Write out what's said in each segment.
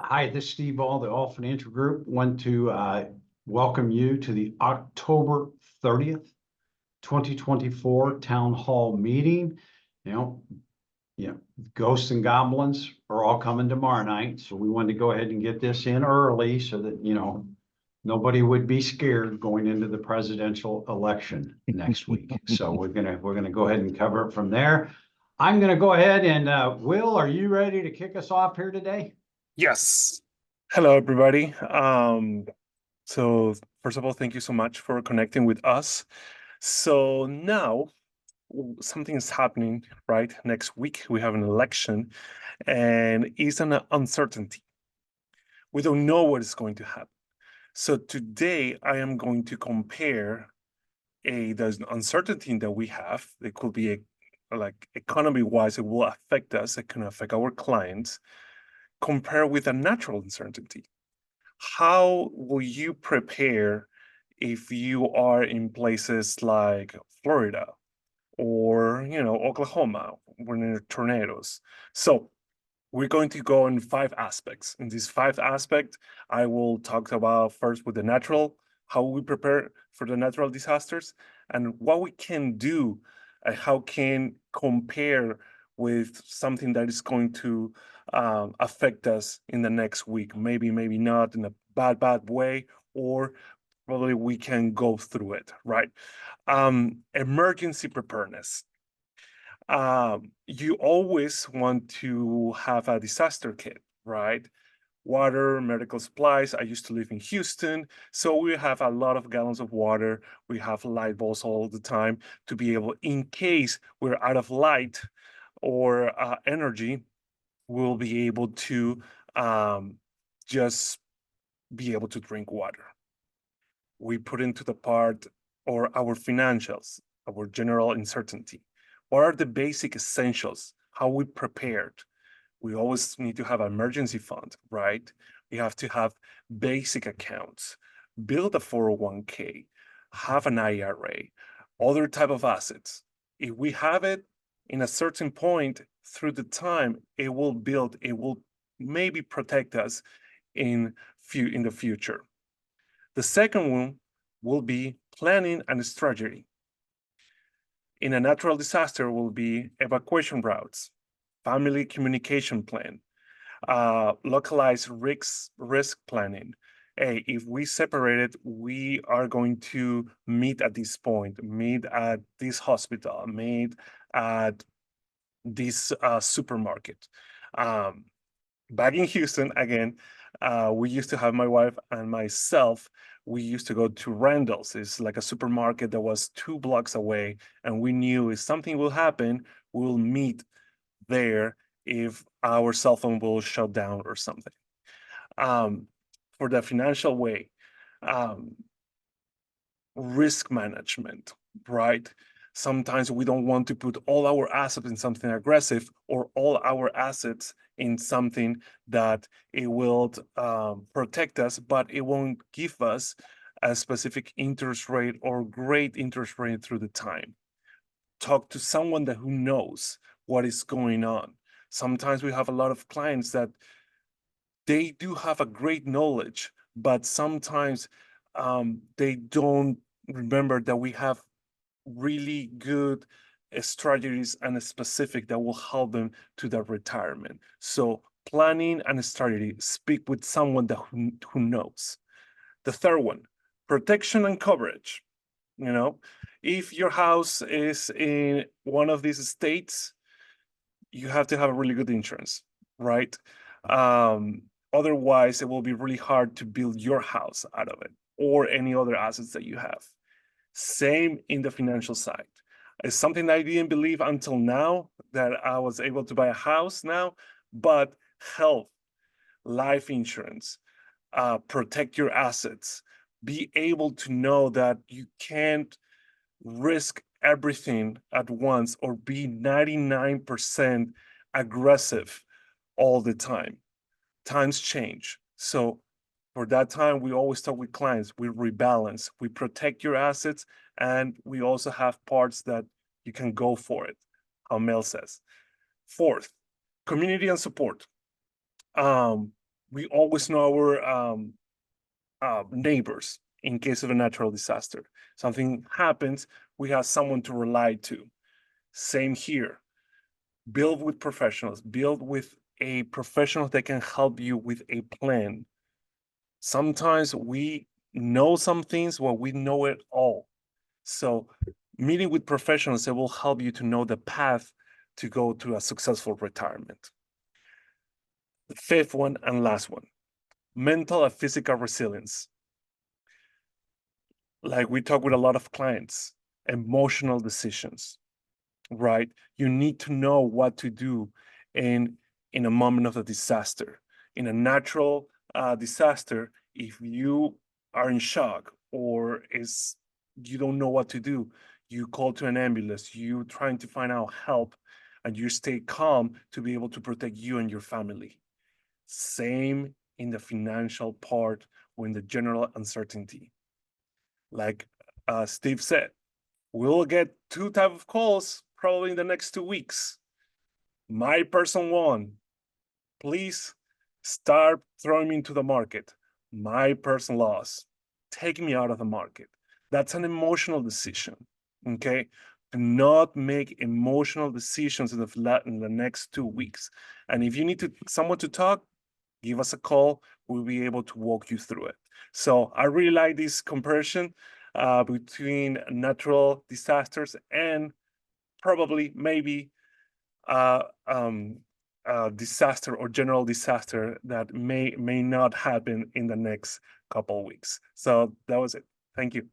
Hi, this is Steve Aul, the Aul Financial Group. Want to welcome you to the October 30th, 2024 Town Hall meeting. You know, ghosts and goblins are all coming tomorrow night. So we wanted to go ahead and get this in early so that, nobody would be scared going into the presidential election next week. So we're gonna go ahead and cover it from there. I'm gonna go ahead and Will, are you ready to kick us off here today? Yes. Hello, everybody. So first of all, thank you so much for connecting with us. So now something is happening, right? Next week, we have an election and it's an uncertainty. We don't know what is going to happen. So today I am going to compare the uncertainty that we have. It could be like economy-wise, it will affect us. It can affect our clients. Compare with a natural uncertainty. How will you prepare if you are in places like Florida or, Oklahoma when there are tornadoes? So we're going to go in 5 aspects. In these 5 aspects, I will talk about first with the natural, how we prepare for the natural disasters, and what we can do, how can compare with something that is going to affect us in the next week. Maybe not in a bad way, or probably we can go through it, right? Emergency preparedness. You always want to have a disaster kit, right? Water, medical supplies. I used to live in Houston, so we have a lot of gallons of water. We have light bulbs all the time to be able, in case we're out of light or energy, we'll be able to just be able to drink water. We put into the part or our financials, our general uncertainty. What are the basic essentials? How we prepared? We always need to have an emergency fund, right? We have to have basic accounts, build a 401k, have an IRA, other type of assets. If we have it in a certain point through the time, it will maybe protect us in the future. The second one will be planning and strategy. In a natural disaster will be evacuation routes, family communication plan, localized risk planning. Hey, if we separate it, we are going to meet at this point, meet at this hospital, meet at this supermarket. Back in Houston, again, we used to have my wife and myself. We used to go to Randall's. It's like a supermarket that was 2 blocks away, and we knew if something will happen, we'll meet there if our cell phone will shut down or something. For the financial way, risk management, right? Sometimes we don't want to put all our assets in something aggressive or all our assets in something that it will protect us, but it won't give us a specific interest rate or great interest rate through the time. Talk to someone who knows what is going on. Sometimes we have a lot of clients that they do have a great knowledge, but sometimes they don't remember that we have really good strategies and a specific that will help them to their retirement. So planning and strategy, speak with someone who knows. The third one, protection and coverage. If your house is in one of these states, you have to have a really good insurance, right? Otherwise, it will be really hard to build your house out of it or any other assets that you have. Same in the financial side. It's something that I didn't believe until now that I was able to buy a house now, but health, life insurance, protect your assets, be able to know that you can't risk everything at once or be 99% aggressive all the time. Times change. So for that time, we always talk with clients, we rebalance, we protect your assets, and we also have parts that you can go for it, how Mel says. Fourth, community and support. we always know our neighbors in case of a natural disaster. Something happens, we have someone to rely to. Same here. Build with professionals, build with a professional that can help you with a plan. Sometimes we know some things when we know it all. So meeting with professionals that will help you to know the path to go to a successful retirement. The fifth one and last one, mental and physical resilience. Like we talk with a lot of clients, emotional decisions, right? You need to know what to do in a moment of a disaster. In a natural disaster, if you are in shock or you don't know what to do, you call to an ambulance, you trying to find out help, and you stay calm to be able to protect you and your family. Same in the financial part or in the general uncertainty. Like Steve said, we'll get two type of calls probably in the next 2 weeks. My person one, please start throwing me into the market. My person loss, take me out of the market. That's an emotional decision, okay? Do not make emotional decisions in the next 2 weeks. And if you need someone to talk, give us a call. We'll be able to walk you through it. So I really like this comparison between natural disasters and probably maybe disaster or general disaster that may not happen in the next couple of weeks. So that was it. Thank you.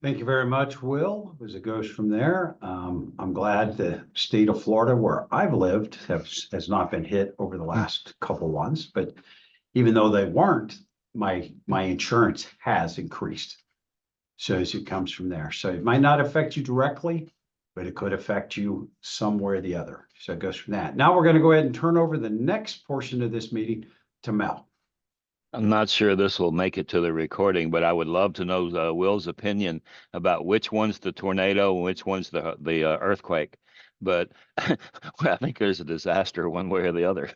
Thank you very much, Will. As it goes from there, I'm glad the state of Florida, where I've lived, has not been hit over the last couple ones. But even though they weren't, my insurance has increased. So as it comes from there, so it might not affect you directly, but it could affect you somewhere or the other. So it goes from that. Now we're going to go ahead and turn over the next portion of this meeting to Mel. I'm not sure this will make it to the recording, but I would love to know Will's opinion about which one's the tornado and which one's the earthquake. But I think there's a disaster one way or the other.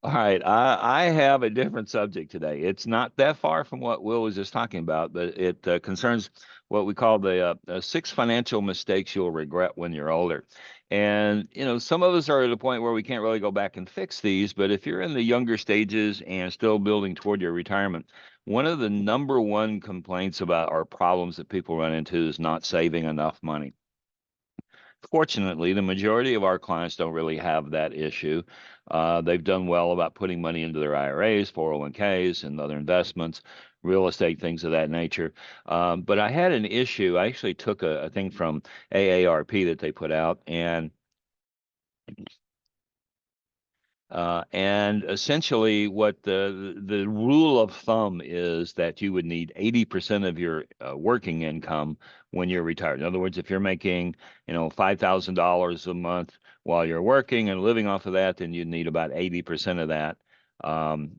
All right, I have a different subject today. It's not that far from what Will was just talking about, but it concerns what we call the 6 financial mistakes you'll regret when you're older. And, you know, some of us are at a point where we can't really go back and fix these, but if you're in the younger stages and still building toward your retirement, one of the number one complaints about or problems that people run into is not saving enough money. Fortunately, the majority of our clients don't really have that issue. They've done well about putting money into their IRAs, 401ks, and other investments, real estate, things of that nature. But I had an issue. I actually took a thing from AARP that they put out, and essentially what the rule of thumb is that you would need 80% of your working income when you're retired. In other words, if you're making, you know, $5,000 a month while you're working and living off of that, then you'd need about 80% of that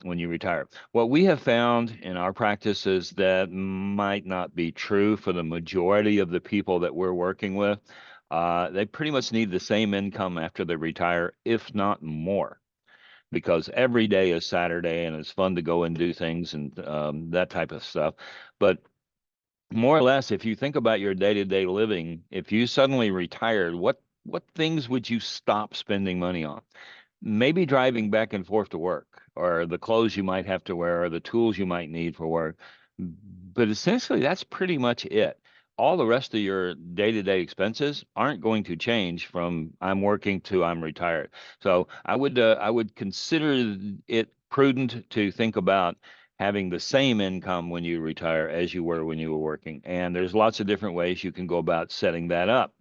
when you retire. What we have found in our practice is that might not be true for the majority of the people that we're working with. They pretty much need the same income after they retire, if not more, because every day is Saturday and it's fun to go and do things and that type of stuff. But more or less, if you think about your day-to-day living, if you suddenly retired, what things would you stop spending money on? Maybe driving back and forth to work, or the clothes you might have to wear, or the tools you might need for work. But essentially, that's pretty much it. All the rest of your day-to-day expenses aren't going to change from I'm working to I'm retired. So I would consider it prudent to think about having the same income when you retire as you were when you were working. And there's lots of different ways you can go about setting that up.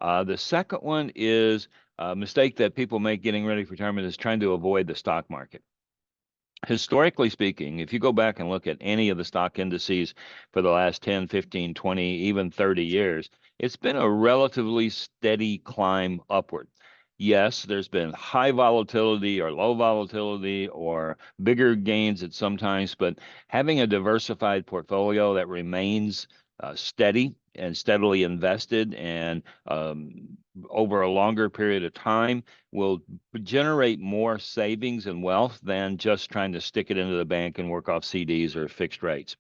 The second one is a mistake that people make getting ready for retirement is trying to avoid the stock market. Historically speaking, if you go back and look at any of the stock indices for the last 10, 15, 20, even 30 years, it's been a relatively steady climb upward. Yes, there's been high volatility or low volatility or bigger gains at some times, but having a diversified portfolio that remains steady and steadily invested and over a longer period of time will generate more savings and wealth than just trying to stick it into the bank and work off CDs or fixed rates.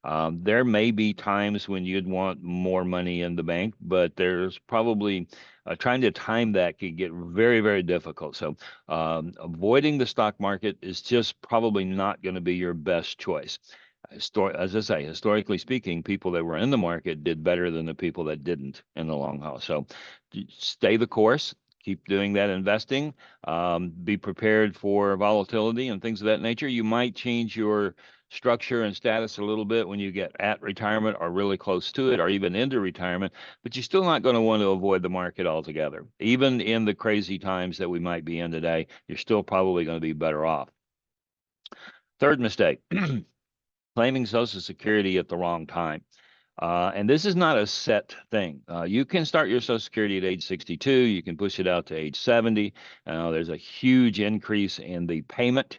There may be times when you'd want more money in the bank, but there's probably trying to time that could get very, very difficult. So avoiding the stock market is just probably not going to be your best choice. As I say, historically speaking, people that were in the market did better than the people that didn't in the long haul. So stay the course. Keep doing that investing. Be prepared for volatility and things of that nature. You might change your structure and status a little bit when you get at retirement or really close to it or even into retirement, but you're still not going to want to avoid the market altogether. Even in the crazy times that we might be in today, you're still probably going to be better off. Third mistake, claiming Social Security at the wrong time. And this is not a set thing. You can start your Social Security at age 62. You can push it out to age 70. There's a huge increase in the payment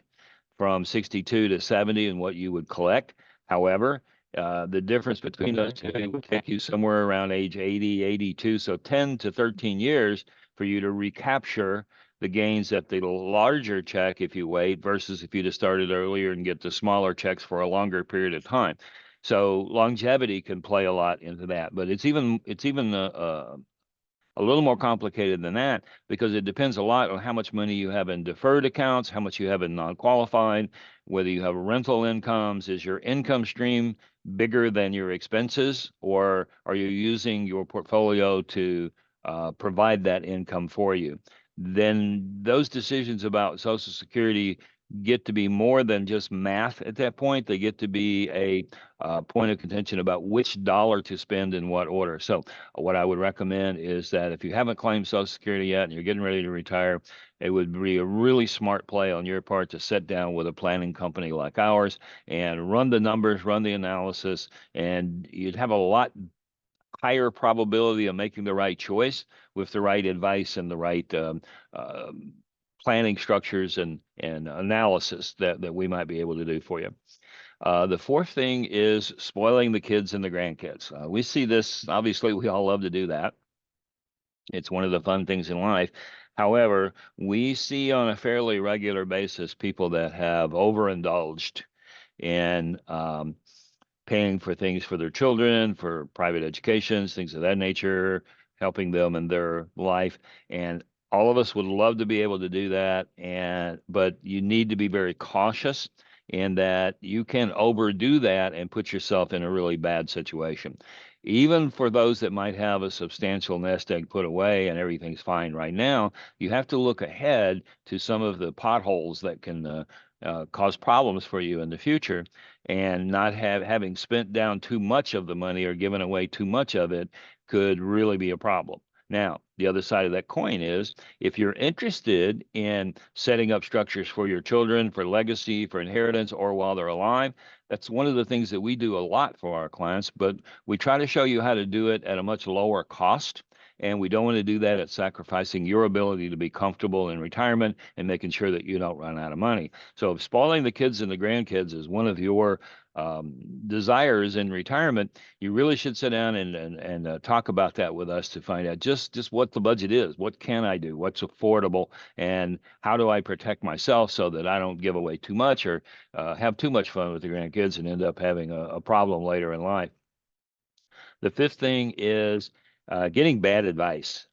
from 62 to 70 and what you would collect. However, the difference between those two would take you somewhere around age 80, 82. So 10 to 13 years for you to recapture the gains at the larger check if you wait versus if you just started earlier and get the smaller checks for a longer period of time. So longevity can play a lot into that, but it's even a little more complicated than that because it depends a lot on how much money you have in deferred accounts, how much you have in non-qualified, whether you have rental incomes. Is your income stream bigger than your expenses, or are you using your portfolio to provide that income for you? Then those decisions about Social Security get to be more than just math at that point. They get to be a point of contention about which dollar to spend in what order. So what I would recommend is that if you haven't claimed Social Security yet and you're getting ready to retire, it would be a really smart play on your part to sit down with a planning company like ours and run the numbers, run the analysis, and you'd have a lot higher probability of making the right choice with the right advice and the right planning structures and analysis that we might be able to do for you. The fourth thing is spoiling the kids and the grandkids. We see this, obviously, we all love to do that. It's one of the fun things in life. However, we see on a fairly regular basis people that have overindulged in paying for things for their children, for private educations, things of that nature, helping them in their life. And all of us would love to be able to do that, but you need to be very cautious in that you can overdo that and put yourself in a really bad situation. Even for those that might have a substantial nest egg put away and everything's fine right now, you have to look ahead to some of the potholes that can cause problems for you in the future, and not having spent down too much of the money or given away too much of it could really be a problem. Now, the other side of that coin is if you're interested in setting up structures for your children, for legacy, for inheritance, or while they're alive, that's one of the things that we do a lot for our clients, but we try to show you how to do it at a much lower cost. And we don't want to do that at sacrificing your ability to be comfortable in retirement and making sure that you don't run out of money. So if spoiling the kids and the grandkids is one of your desires in retirement, you really should sit down and talk about that with us to find out just what the budget is. What can I do? What's affordable? And how do I protect myself so that I don't give away too much or have too much fun with the grandkids and end up having a problem later in life? The fifth thing is getting bad advice.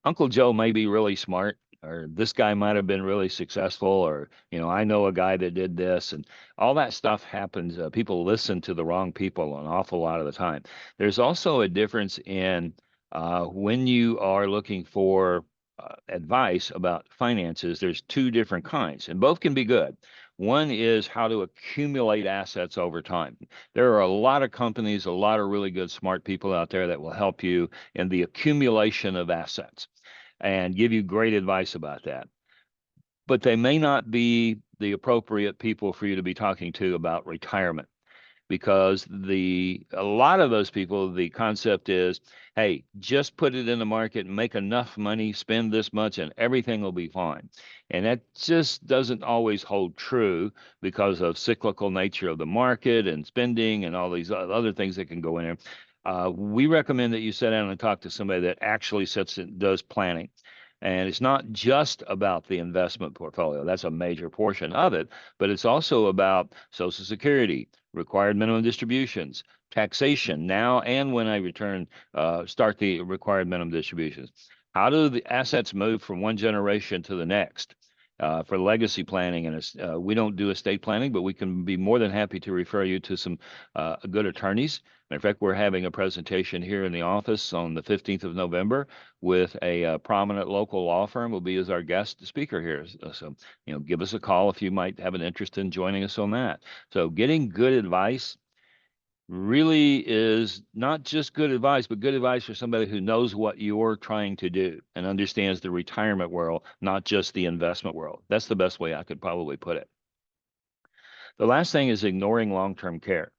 Uncle Joe may be really smart, or this guy might have been really successful, or, I know a guy that did this, and all that stuff happens. People listen to the wrong people an awful lot of the time. There's also a difference in when you are looking for advice about finances. There's two different kinds, and both can be good. One is how to accumulate assets over time. There are a lot of companies, a lot of really good, smart people out there that will help you in the accumulation of assets and give you great advice about that. But they may not be the appropriate people for you to be talking to about retirement. because a lot of those people, the concept is, hey, just put it in the market and make enough money, spend this much, and everything will be fine. And that just doesn't always hold true because of cyclical nature of the market and spending and all these other things that can go in there. We recommend that you sit down and talk to somebody that actually does planning. And it's not just about the investment portfolio. That's a major portion of it, but it's also about Social Security, required minimum distributions, taxation now and when I start the required minimum distributions. How do the assets move from one generation to the next? For legacy planning, and we don't do estate planning, but we can be more than happy to refer you to some good attorneys. Matter of fact, we're having a presentation here in the office on the 15th of November with a prominent local law firm will be as our guest speaker here. So, give us a call if you might have an interest in joining us on that. So getting good advice really is not just good advice, but good advice for somebody who knows what you're trying to do and understands the retirement world, not just the investment world. That's the best way I could probably put it. The last thing is ignoring long-term care.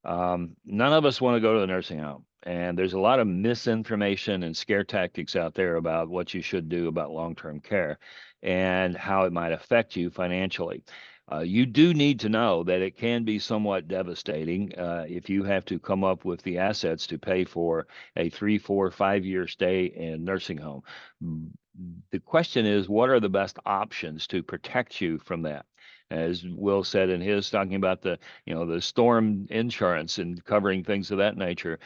None of us want to go to the nursing home, and there's a lot of misinformation and scare tactics out there about what you should do about long-term care and how it might affect you financially. You do need to know that it can be somewhat devastating if you have to come up with the assets to pay for a 3, 4, 5-year stay in nursing home. The question is, what are the best options to protect you from that? As Will said in his, talking about the storm insurance and covering things of that nature,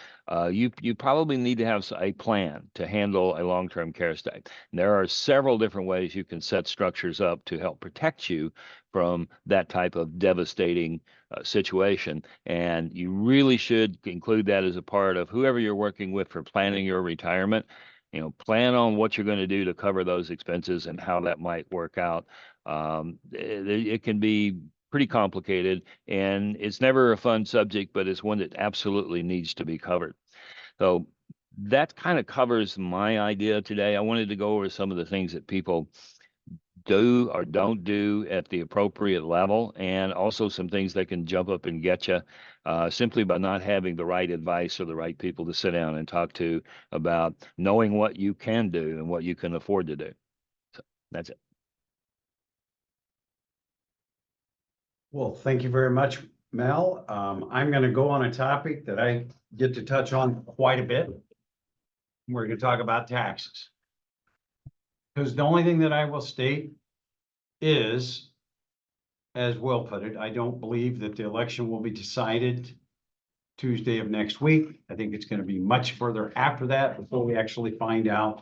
you probably need to have a plan to handle a long-term care stay. And there are several different ways you can set structures up to help protect you from that type of devastating situation. And you really should include that as a part of whoever you're working with for planning your retirement. Plan on what you're going to do to cover those expenses and how that might work out. It can be pretty complicated, and it's never a fun subject, but it's one that absolutely needs to be covered. So that kind of covers my idea today. I wanted to go over some of the things that people do or don't do at the appropriate level, and also some things that can jump up and get you simply by not having the right advice or the right people to sit down and talk to about knowing what you can do and what you can afford to do. So that's it. Well, thank you very much, Mel. I'm going to go on a topic that I get to touch on quite a bit. We're going to talk about taxes. Because the only thing that I will state is, as Will put it, I don't believe that the election will be decided Tuesday of next week. I think it's going to be much further after that before we actually find out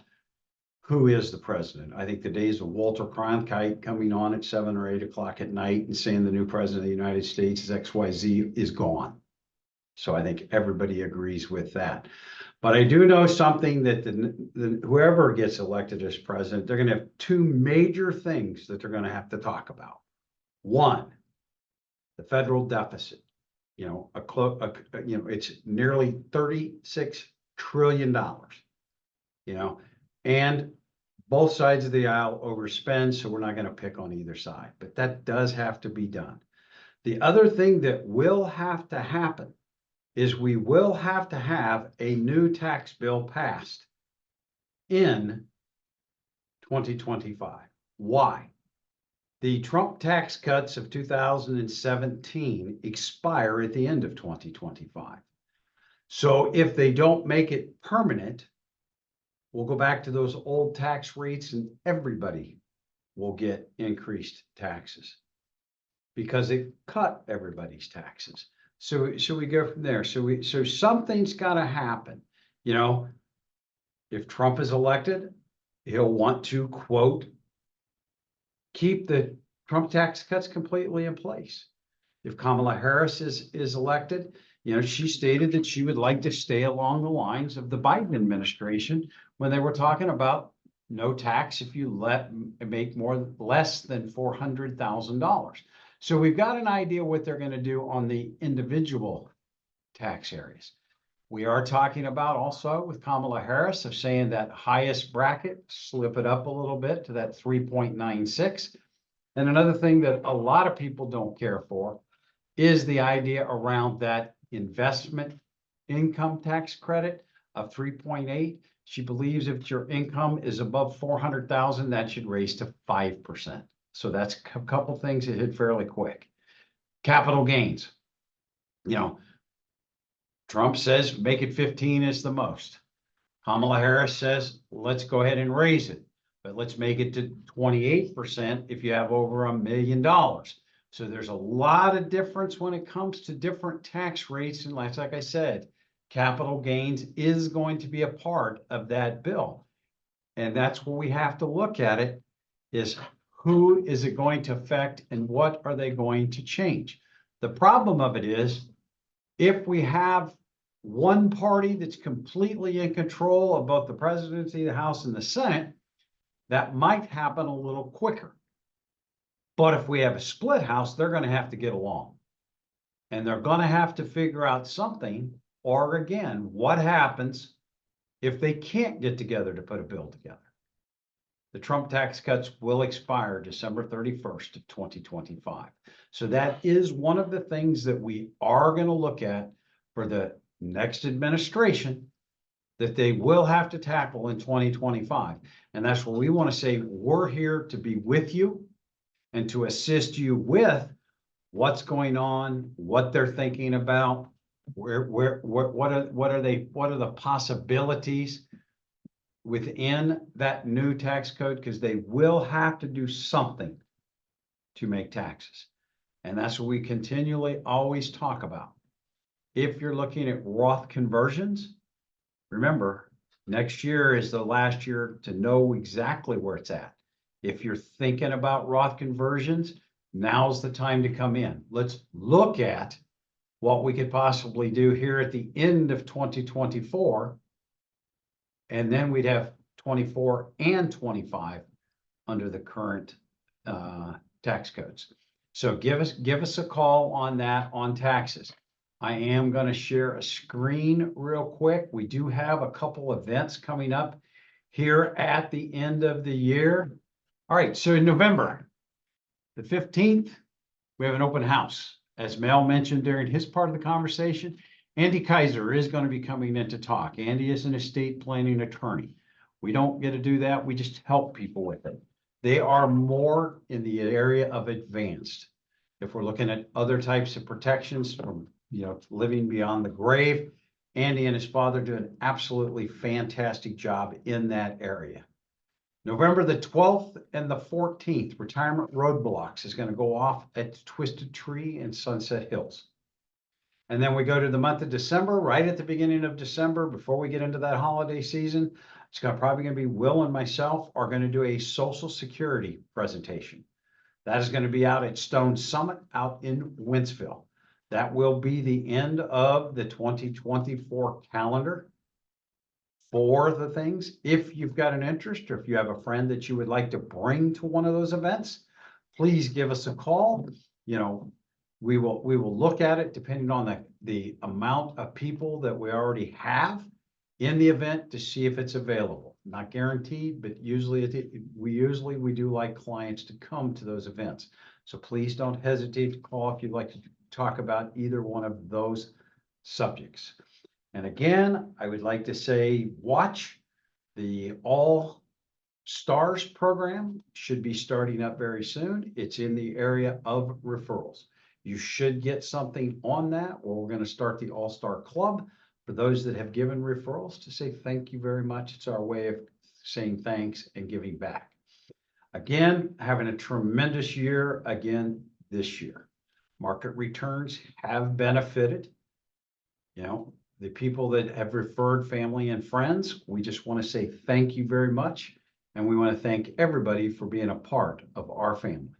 who is the president. I think the days of Walter Cronkite coming on at 7 or 8 o'clock at night and saying the new president of the United States is XYZ is gone. So I think everybody agrees with that. But I do know something that whoever gets elected as president, they're going to have 2 major things that they're going to have to talk about. One, the federal deficit. It's nearly $36 trillion. And both sides of the aisle overspend, so we're not going to pick on either side. But that does have to be done. The other thing that will have to happen is we will have to have a new tax bill passed in 2025. Why? The Trump tax cuts of 2017 expire at the end of 2025. So if they don't make it permanent, we'll go back to those old tax rates and everybody will get increased taxes because it cut everybody's taxes. So we go from there. So something's got to happen. If Trump is elected, he'll want to, quote, keep the Trump tax cuts completely in place. If Kamala Harris is elected, she stated that she would like to stay along the lines of the Biden administration when they were talking about no tax if you make less than $400,000. So we've got an idea what they're going to do on the individual tax areas. We are talking about also with Kamala Harris of saying that highest bracket, slip it up a little bit to that 3.96. And another thing that a lot of people don't care for is the idea around that investment income tax credit of 3.8. She believes if your income is above 400,000, that should raise to 5%. So that's a couple things that hit fairly quick. Capital gains. You know, Trump says make it 15 is the most. Kamala Harris says, let's go ahead and raise it, but let's make it to 28% if you have over $1 million. So there's a lot of difference when it comes to different tax rates. And like I said, capital gains is going to be a part of that bill. And that's where we have to look at it, is who is it going to affect and what are they going to change? The problem of it is, if we have one party that's completely in control of both the presidency, the House, and the Senate, that might happen a little quicker. But if we have a split House, they're going to have to get along. And they're going to have to figure out something, or again, what happens if they can't get together to put a bill together. The Trump tax cuts will expire December 31st of 2025. So that is one of the things that we are going to look at for the next administration, that they will have to tackle in 2025. And that's where we want to say we're here to be with you and to assist you with what's going on, what they're thinking about, what are the possibilities within that new tax code, because they will have to do something to make taxes. And that's what we continually always talk about. If you're looking at Roth conversions, remember, next year is the last year to know exactly where it's at. If you're thinking about Roth conversions, now's the time to come in. Let's look at what we could possibly do here at the end of 2024. And then we'd have 24 and 25 under the current tax codes. So give us a call on that on taxes. I am going to share a screen real quick. We do have a couple events coming up here at the end of the year. All right, so in November the 15th, we have an open house. As Mel mentioned during his part of the conversation, Andy Kaiser is going to be coming in to talk. Andy is an estate planning attorney. We don't get to do that. We just help people with it. They are more in the area of advanced. If we're looking at other types of protections from, living beyond the grave, Andy and his father do an absolutely fantastic job in that area. November the 12th and the 14th, retirement roadblocks is going to go off at Twisted Tree in Sunset Hills. And then we go to the month of December, right at the beginning of December, before we get into that holiday season. It's probably going to be Will and myself are going to do a Social Security presentation. That is going to be out at Stone Summit out in Wentzville. That will be the end of the 2024 calendar for the things. If you've got an interest, or if you have a friend that you would like to bring to one of those events, please give us a call. We will look at it depending on the amount of people that we already have in the event to see if it's available. Not guaranteed, but usually we do like clients to come to those events. So please don't hesitate to call if you'd like to talk about either one of those subjects. And again, I would like to say, watch the All Stars program. Should be starting up very soon. It's in the area of referrals. You should get something on that, or we're going to start the All-Star Club for those that have given referrals to say thank you very much. It's our way of saying thanks and giving back. Again, having a tremendous year again this year. Market returns have benefited. The people that have referred family and friends, we just want to say thank you very much. And we want to thank everybody for being a part of our family.